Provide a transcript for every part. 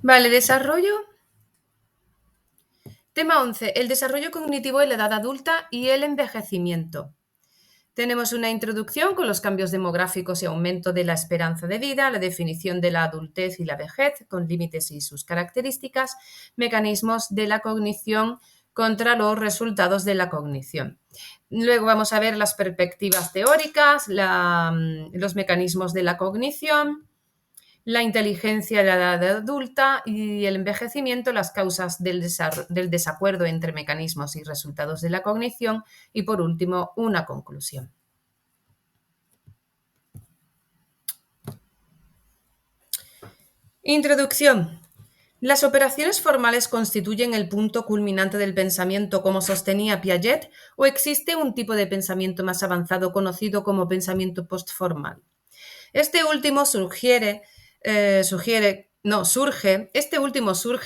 Vale, desarrollo. Tema 11. El desarrollo cognitivo en la edad adulta y el envejecimiento. Tenemos una introducción con los cambios demográficos y aumento de la esperanza de vida, la definición de la adultez y la vejez, con límites y sus características, mecanismos de la cognición contra los resultados de la cognición. Luego vamos a ver las perspectivas teóricas, los mecanismos de la cognición, la inteligencia de la edad adulta y el envejecimiento, las causas del desacuerdo entre mecanismos y resultados de la cognición y, por último, una conclusión. Introducción. ¿Las operaciones formales constituyen el punto culminante del pensamiento como sostenía Piaget o existe un tipo de pensamiento más avanzado conocido como pensamiento postformal? Este último surge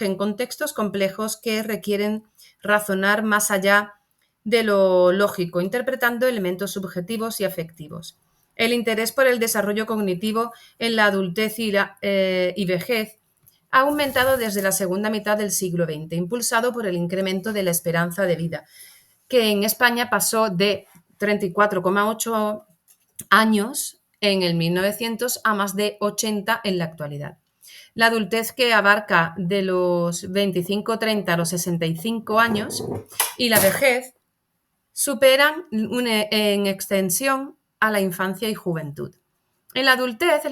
en contextos complejos que requieren razonar más allá de lo lógico, interpretando elementos subjetivos y afectivos. El interés por el desarrollo cognitivo en la adultez y vejez ha aumentado desde la segunda mitad del siglo XX, impulsado por el incremento de la esperanza de vida, que en España pasó de 34,8 años en el 1900 a más de 80 en la actualidad. La adultez, que abarca de los 25-30 a los 65 años, y la vejez superan en extensión a la infancia y juventud. En la adultez,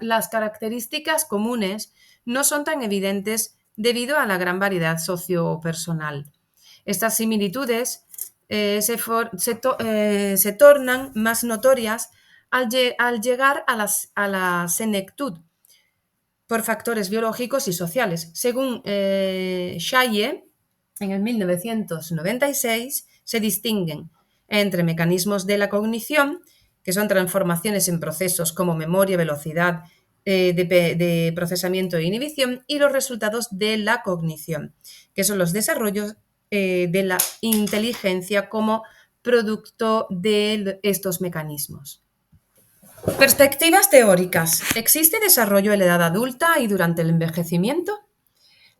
las características comunes no son tan evidentes debido a la gran variedad sociopersonal. Estas similitudes se tornan más notorias al llegar a la senectud por factores biológicos y sociales. Según Shaye, en el 1996, se distinguen entre mecanismos de la cognición, que son transformaciones en procesos como memoria, velocidad de procesamiento e inhibición, y los resultados de la cognición, que son los desarrollos de la inteligencia como producto de estos mecanismos. Perspectivas teóricas. ¿Existe desarrollo en la edad adulta y durante el envejecimiento?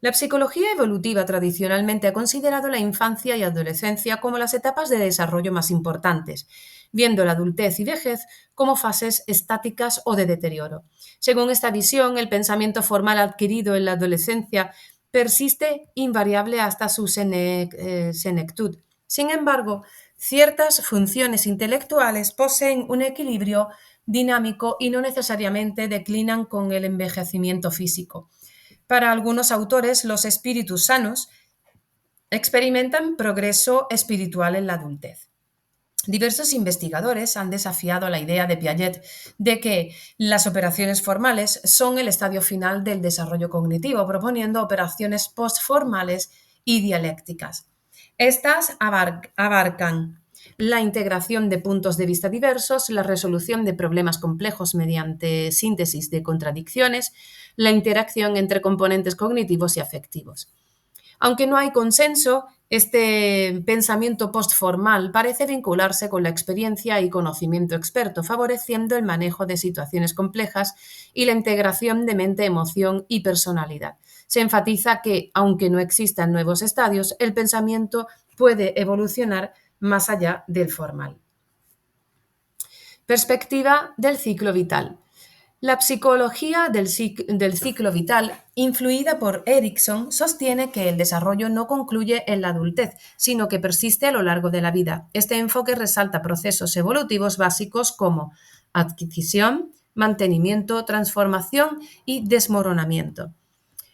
La psicología evolutiva tradicionalmente ha considerado la infancia y adolescencia como las etapas de desarrollo más importantes, viendo la adultez y vejez como fases estáticas o de deterioro. Según esta visión, el pensamiento formal adquirido en la adolescencia persiste invariable hasta su senectud. Sin embargo, ciertas funciones intelectuales poseen un equilibrio dinámico y no necesariamente declinan con el envejecimiento físico. Para algunos autores, los espíritus sanos experimentan progreso espiritual en la adultez. Diversos investigadores han desafiado la idea de Piaget de que las operaciones formales son el estadio final del desarrollo cognitivo, proponiendo operaciones postformales y dialécticas. Estas abarcan la integración de puntos de vista diversos, la resolución de problemas complejos mediante síntesis de contradicciones, la interacción entre componentes cognitivos y afectivos. Aunque no hay consenso, este pensamiento postformal parece vincularse con la experiencia y conocimiento experto, favoreciendo el manejo de situaciones complejas y la integración de mente, emoción y personalidad. Se enfatiza que, aunque no existan nuevos estadios, el pensamiento puede evolucionar más allá del formal. Perspectiva del ciclo vital. La psicología del ciclo vital, influida por Erikson, sostiene que el desarrollo no concluye en la adultez, sino que persiste a lo largo de la vida. Este enfoque resalta procesos evolutivos básicos como adquisición, mantenimiento, transformación y desmoronamiento.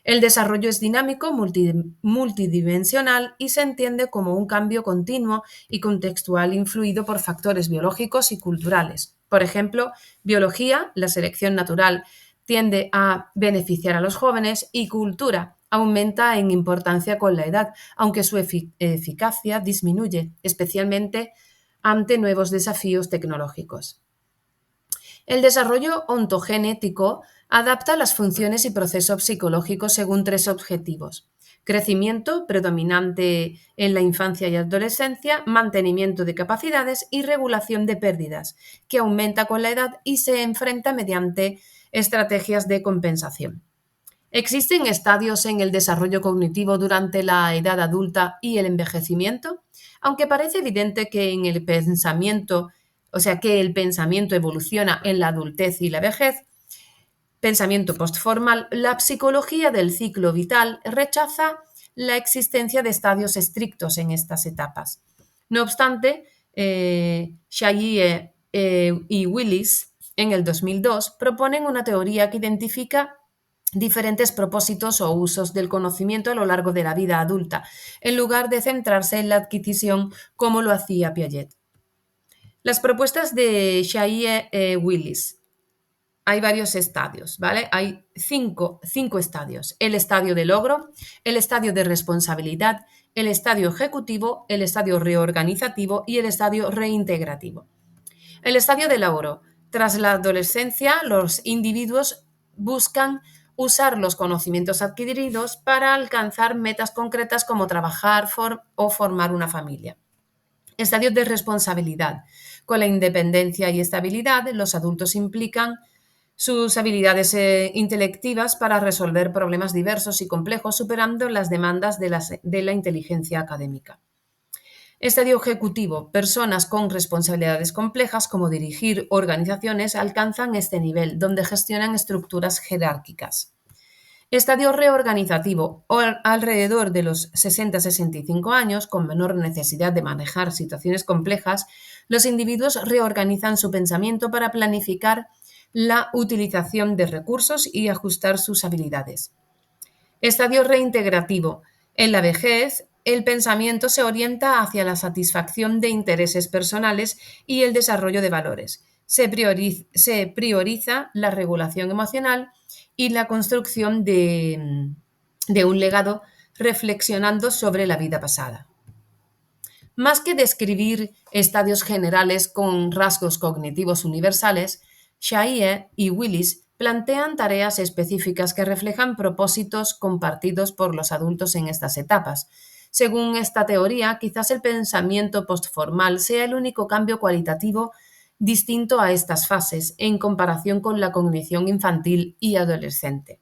El desarrollo es dinámico, multidimensional y se entiende como un cambio continuo y contextual influido por factores biológicos y culturales. Por ejemplo, biología, la selección natural, tiende a beneficiar a los jóvenes y cultura aumenta en importancia con la edad, aunque su eficacia disminuye, especialmente ante nuevos desafíos tecnológicos. El desarrollo ontogenético adapta las funciones y procesos psicológicos según tres objetivos: crecimiento, predominante en la infancia y adolescencia, mantenimiento de capacidades y regulación de pérdidas, que aumenta con la edad y se enfrenta mediante estrategias de compensación. ¿Existen estadios en el desarrollo cognitivo durante la edad adulta y el envejecimiento? Aunque parece evidente que en el pensamiento, o sea, que el pensamiento evoluciona en la adultez y la vejez, pensamiento postformal, la psicología del ciclo vital rechaza la existencia de estadios estrictos en estas etapas. No obstante, Shaye y Willis en el 2002 proponen una teoría que identifica diferentes propósitos o usos del conocimiento a lo largo de la vida adulta, en lugar de centrarse en la adquisición como lo hacía Piaget. Las propuestas de Shaye Willis. Hay varios estadios, ¿vale? Hay cinco estadios. El estadio de logro, el estadio de responsabilidad, el estadio ejecutivo, el estadio reorganizativo y el estadio reintegrativo. El estadio de logro. Tras la adolescencia, los individuos buscan usar los conocimientos adquiridos para alcanzar metas concretas como trabajar o formar una familia. Estadio de responsabilidad. Con la independencia y estabilidad, los adultos implican sus habilidades intelectivas para resolver problemas diversos y complejos, superando las demandas de la inteligencia académica. Estadio ejecutivo. Personas con responsabilidades complejas, como dirigir organizaciones, alcanzan este nivel, donde gestionan estructuras jerárquicas. Estadio reorganizativo. Alrededor de los 60-65 años, con menor necesidad de manejar situaciones complejas, los individuos reorganizan su pensamiento para planificar la utilización de recursos y ajustar sus habilidades. Estadio reintegrativo. En la vejez, el pensamiento se orienta hacia la satisfacción de intereses personales y el desarrollo de valores. Se prioriza la regulación emocional y la construcción de un legado reflexionando sobre la vida pasada. Más que describir estadios generales con rasgos cognitivos universales, Shaye y Willis plantean tareas específicas que reflejan propósitos compartidos por los adultos en estas etapas. Según esta teoría, quizás el pensamiento postformal sea el único cambio cualitativo distinto a estas fases en comparación con la cognición infantil y adolescente.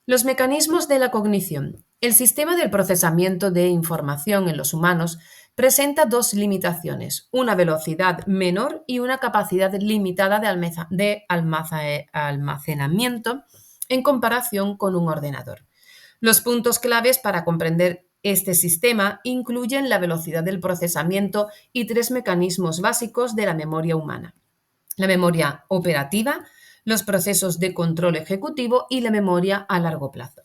Los mecanismos de la cognición. El sistema del procesamiento de información en los humanos presenta dos limitaciones, una velocidad menor y una capacidad limitada de almacenamiento en comparación con un ordenador. Los puntos claves para comprender este sistema incluyen la velocidad del procesamiento y tres mecanismos básicos de la memoria humana: la memoria operativa, los procesos de control ejecutivo y la memoria a largo plazo.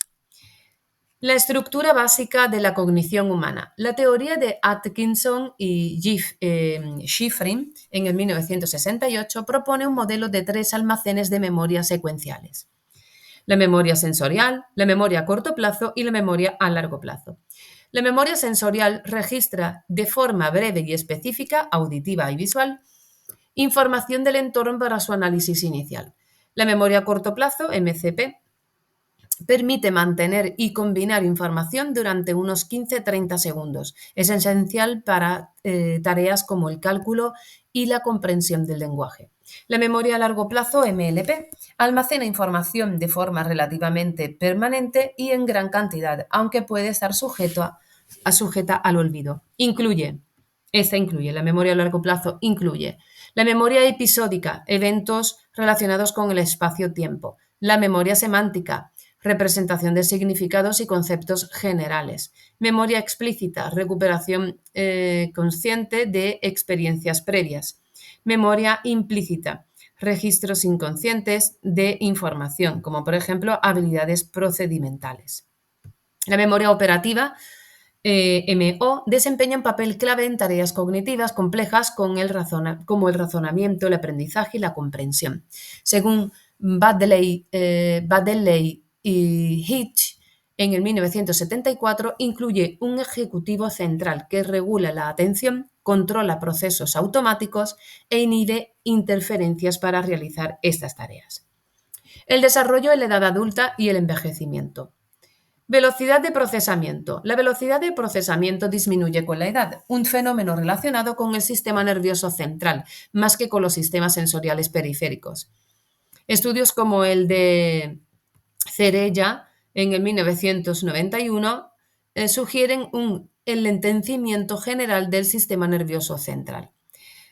La estructura básica de la cognición humana. La teoría de Atkinson y Shiffrin en el 1968 propone un modelo de tres almacenes de memoria secuenciales: la memoria sensorial, la memoria a corto plazo y la memoria a largo plazo. La memoria sensorial registra de forma breve y específica, auditiva y visual, información del entorno para su análisis inicial. La memoria a corto plazo, MCP, permite mantener y combinar información durante unos 15-30 segundos. Es esencial para tareas como el cálculo y la comprensión del lenguaje. La memoria a largo plazo, MLP, almacena información de forma relativamente permanente y en gran cantidad, aunque puede estar sujeta al olvido. La memoria a largo plazo incluye la memoria episódica, eventos relacionados con el espacio-tiempo; la memoria semántica, representación de significados y conceptos generales; memoria explícita, recuperación consciente de experiencias previas; memoria implícita, registros inconscientes de información, como por ejemplo habilidades procedimentales. La memoria operativa, MO, desempeña un papel clave en tareas cognitivas complejas como el razonamiento, el aprendizaje y la comprensión. Según Baddeley y Hitch, en el 1974, incluye un ejecutivo central que regula la atención, controla procesos automáticos e inhibe interferencias para realizar estas tareas. El desarrollo en la edad adulta y el envejecimiento. Velocidad de procesamiento. La velocidad de procesamiento disminuye con la edad, un fenómeno relacionado con el sistema nervioso central, más que con los sistemas sensoriales periféricos. Estudios como el de Cerella, en el 1991, sugieren un enlentecimiento general del sistema nervioso central.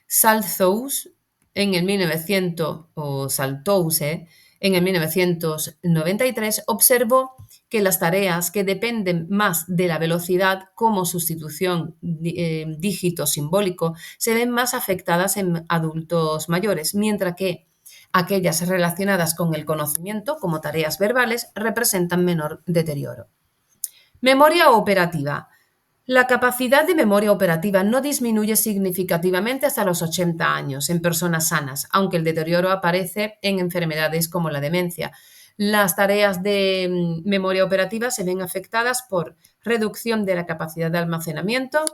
Salthouse, en el 1993, observó que las tareas que dependen más de la velocidad, como sustitución dígito simbólico, se ven más afectadas en adultos mayores, mientras que aquellas relacionadas con el conocimiento, como tareas verbales, representan menor deterioro. Memoria operativa. La capacidad de memoria operativa no disminuye significativamente hasta los 80 años en personas sanas, aunque el deterioro aparece en enfermedades como la demencia. Las tareas de memoria operativa se ven afectadas por reducción de la capacidad de almacenamiento,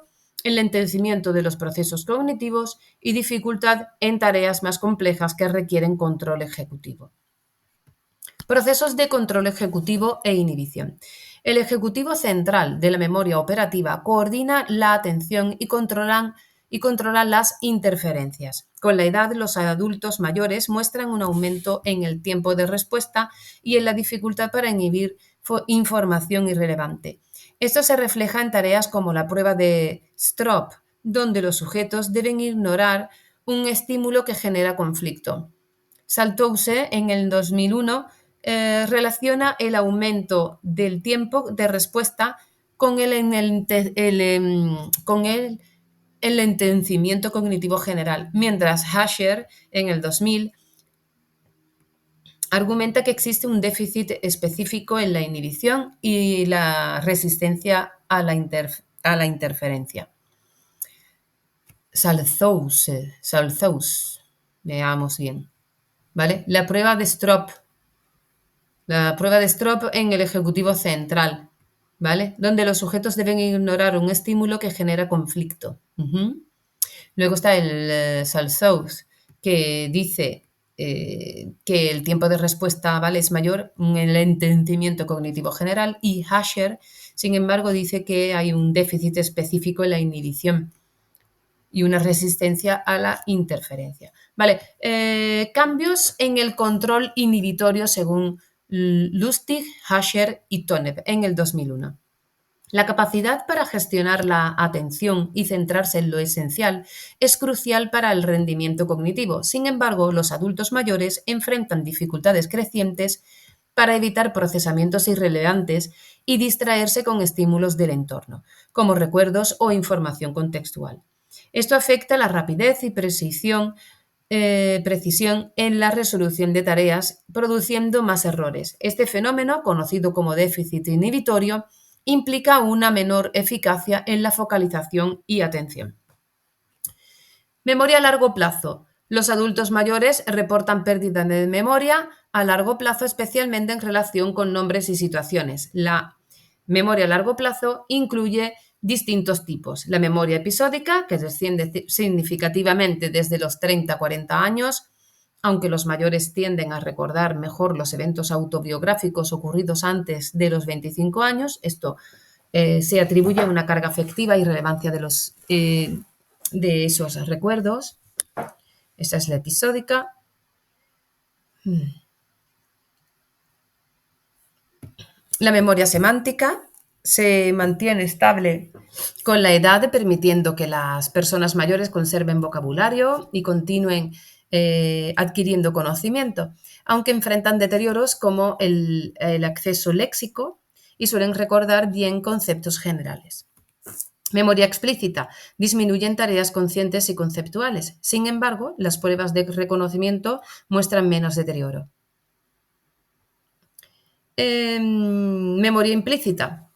enlentecimiento de los procesos cognitivos y dificultad en tareas más complejas que requieren control ejecutivo. Procesos de control ejecutivo e inhibición. El ejecutivo central de la memoria operativa coordina la atención y controla las interferencias. Con la edad, los adultos mayores muestran un aumento en el tiempo de respuesta y en la dificultad para inhibir información irrelevante. Esto se refleja en tareas como la prueba de Stroop, donde los sujetos deben ignorar un estímulo que genera conflicto. Salthouse, en el 2001, relaciona el aumento del tiempo de respuesta con el enlentecimiento cognitivo general, mientras Hasher, en el 2000, argumenta que existe un déficit específico en la inhibición y la resistencia a la interferencia. Salthouse, veamos bien, ¿vale? La prueba de Stroop en el ejecutivo central, ¿vale? Donde los sujetos deben ignorar un estímulo que genera conflicto. Luego está el Salthouse, que dice que el tiempo de respuesta, ¿vale?, es mayor en el entendimiento cognitivo general, y Hasher, sin embargo, dice que hay un déficit específico en la inhibición y una resistencia a la interferencia. Vale, cambios en el control inhibitorio según Lustig, Hasher y Tonev en el 2001. La capacidad para gestionar la atención y centrarse en lo esencial es crucial para el rendimiento cognitivo. Sin embargo, los adultos mayores enfrentan dificultades crecientes para evitar procesamientos irrelevantes y distraerse con estímulos del entorno, como recuerdos o información contextual. Esto afecta la rapidez y precisión en la resolución de tareas, produciendo más errores. Este fenómeno, conocido como déficit inhibitorio, implica una menor eficacia en la focalización y atención. Memoria a largo plazo. Los adultos mayores reportan pérdida de memoria a largo plazo, especialmente en relación con nombres y situaciones. La memoria a largo plazo incluye distintos tipos. La memoria episódica, que desciende significativamente desde los 30 a 40 años, aunque los mayores tienden a recordar mejor los eventos autobiográficos ocurridos antes de los 25 años. Esto se atribuye a una carga afectiva y relevancia de esos recuerdos. Esta es la episódica. La memoria semántica se mantiene estable con la edad, permitiendo que las personas mayores conserven vocabulario y continúen adquiriendo conocimiento, aunque enfrentan deterioros como el acceso léxico y suelen recordar bien conceptos generales. Memoria explícita disminuye en tareas conscientes y conceptuales. Sin embargo, las pruebas de reconocimiento muestran menos deterioro. Memoria implícita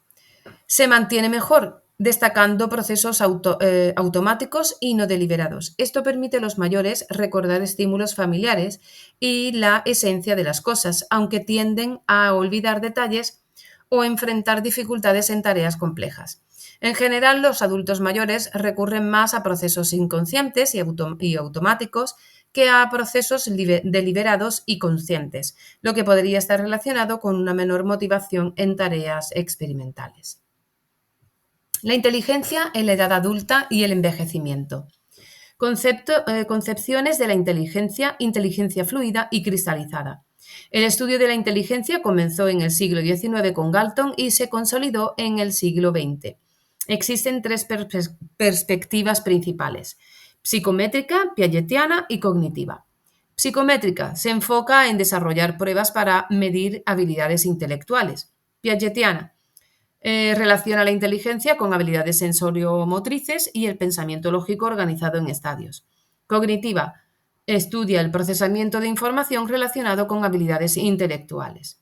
se mantiene mejor, destacando procesos automáticos y no deliberados. Esto permite a los mayores recordar estímulos familiares y la esencia de las cosas, aunque tienden a olvidar detalles o enfrentar dificultades en tareas complejas. En general, los adultos mayores recurren más a procesos inconscientes y automáticos que a procesos deliberados y conscientes, lo que podría estar relacionado con una menor motivación en tareas experimentales. La inteligencia en la edad adulta y el envejecimiento. Concepciones de la inteligencia fluida y cristalizada. El estudio de la inteligencia comenzó en el siglo XIX con Galton y se consolidó en el siglo XX. Existen tres perspectivas principales: psicométrica, piagetiana y cognitiva. Psicométrica se enfoca en desarrollar pruebas para medir habilidades intelectuales. Piagetiana relaciona la inteligencia con habilidades sensorio-motrices y el pensamiento lógico organizado en estadios. Cognitiva estudia el procesamiento de información relacionado con habilidades intelectuales.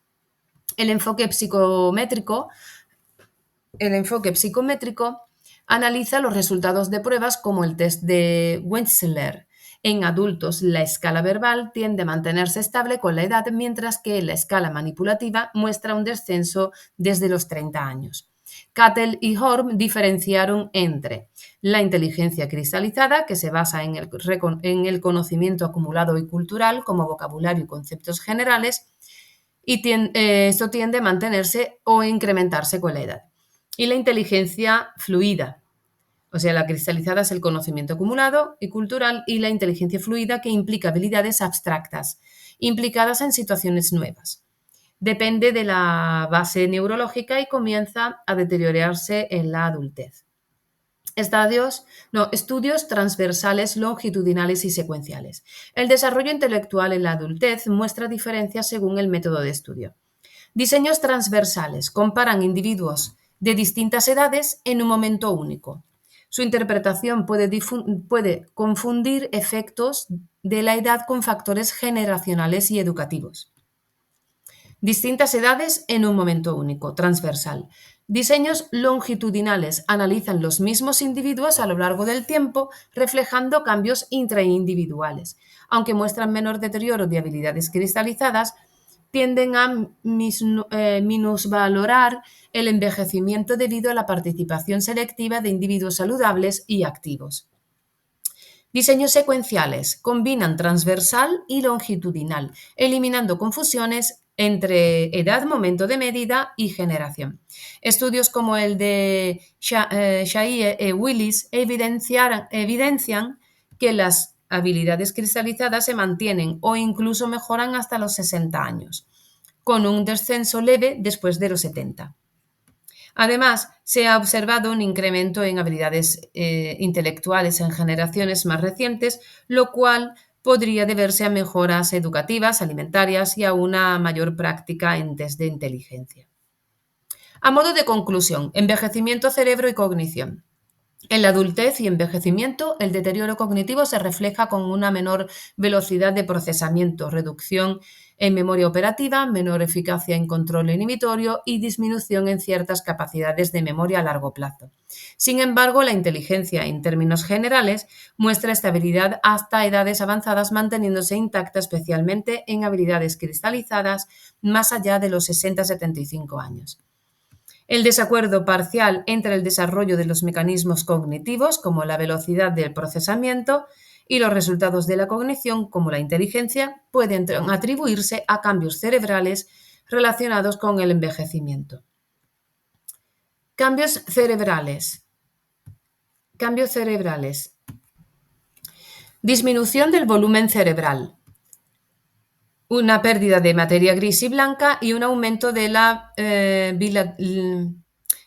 El enfoque psicométrico analiza los resultados de pruebas como el test de Wechsler. En adultos, la escala verbal tiende a mantenerse estable con la edad, mientras que la escala manipulativa muestra un descenso desde los 30 años. Cattell y Horn diferenciaron entre la inteligencia cristalizada, que se basa en el conocimiento acumulado y cultural, como vocabulario y conceptos generales, y esto tiende a mantenerse o incrementarse con la edad. Y la inteligencia fluida, o sea, la cristalizada es el conocimiento acumulado y cultural, y la inteligencia fluida, que implica habilidades abstractas implicadas en situaciones nuevas. Depende de la base neurológica y comienza a deteriorarse en la adultez. Estudios transversales, longitudinales y secuenciales. El desarrollo intelectual en la adultez muestra diferencias según el método de estudio. Diseños transversales comparan individuos de distintas edades en un momento único. Su interpretación puede confundir efectos de la edad con factores generacionales y educativos. Distintas edades en un momento único, transversal. Diseños longitudinales analizan los mismos individuos a lo largo del tiempo, reflejando cambios intraindividuales. Aunque muestran menor deterioro de habilidades cristalizadas, tienden a minusvalorar el envejecimiento debido a la participación selectiva de individuos saludables y activos. Diseños secuenciales combinan transversal y longitudinal, eliminando confusiones entre edad, momento de medida y generación. Estudios como el de Shaye y Willis evidencian que las habilidades cristalizadas se mantienen o incluso mejoran hasta los 60 años, con un descenso leve después de los 70. Además, se ha observado un incremento en habilidades intelectuales en generaciones más recientes, lo cual podría deberse a mejoras educativas, alimentarias y a una mayor práctica en test de inteligencia. A modo de conclusión, envejecimiento, cerebro y cognición. En la adultez y envejecimiento, el deterioro cognitivo se refleja con una menor velocidad de procesamiento, reducción en memoria operativa, menor eficacia en control inhibitorio y disminución en ciertas capacidades de memoria a largo plazo. Sin embargo, la inteligencia, en términos generales, muestra estabilidad hasta edades avanzadas, manteniéndose intacta especialmente en habilidades cristalizadas más allá de los 60-75 años. El desacuerdo parcial entre el desarrollo de los mecanismos cognitivos, como la velocidad del procesamiento, y los resultados de la cognición, como la inteligencia, pueden atribuirse a cambios cerebrales relacionados con el envejecimiento. Cambios cerebrales. Disminución del volumen cerebral. Una pérdida de materia gris y blanca y un aumento de la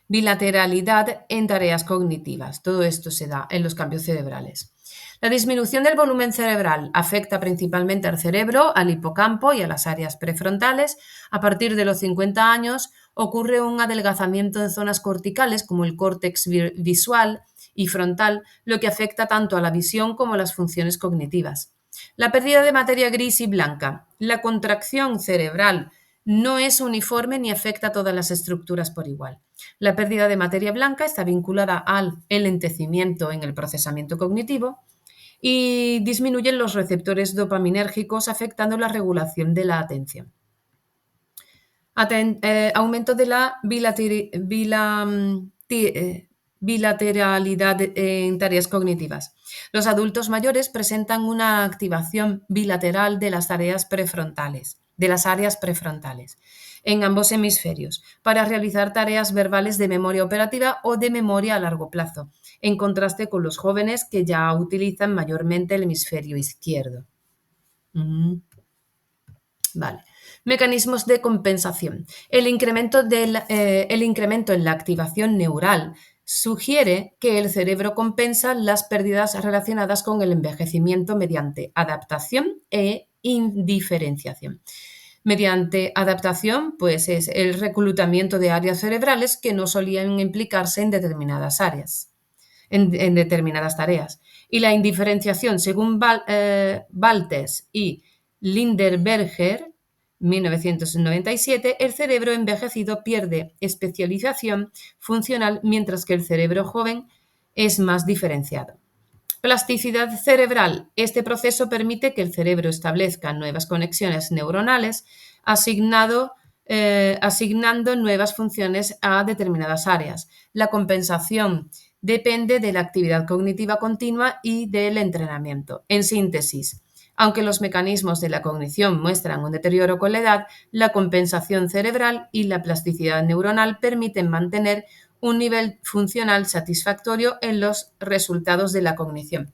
bilateralidad en tareas cognitivas. Todo esto se da en los cambios cerebrales. La disminución del volumen cerebral afecta principalmente al cerebro, al hipocampo y a las áreas prefrontales. A partir de los 50 años ocurre un adelgazamiento en zonas corticales como el córtex visual y frontal, lo que afecta tanto a la visión como a las funciones cognitivas. La pérdida de materia gris y blanca. La contracción cerebral no es uniforme ni afecta a todas las estructuras por igual. La pérdida de materia blanca está vinculada al enlentecimiento en el procesamiento cognitivo y disminuyen los receptores dopaminérgicos, afectando la regulación de la atención. Aumento de la bilateralidad en tareas cognitivas. Los adultos mayores presentan una activación bilateral de las áreas prefrontales en ambos hemisferios para realizar tareas verbales de memoria operativa o de memoria a largo plazo, en contraste con los jóvenes que ya utilizan mayormente el hemisferio izquierdo. Vale. Mecanismos de compensación. El incremento en la activación neural sugiere que el cerebro compensa las pérdidas relacionadas con el envejecimiento mediante adaptación e indiferenciación. Mediante adaptación, pues es el reclutamiento de áreas cerebrales que no solían implicarse en determinadas áreas, en determinadas tareas. Y la indiferenciación, según Baltes y Lindenberger, 1997, el cerebro envejecido pierde especialización funcional, mientras que el cerebro joven es más diferenciado. Plasticidad cerebral. Este proceso permite que el cerebro establezca nuevas conexiones neuronales, asignando nuevas funciones a determinadas áreas. La compensación depende de la actividad cognitiva continua y del entrenamiento. En síntesis, aunque los mecanismos de la cognición muestran un deterioro con la edad, la compensación cerebral y la plasticidad neuronal permiten mantener un nivel funcional satisfactorio en los resultados de la cognición.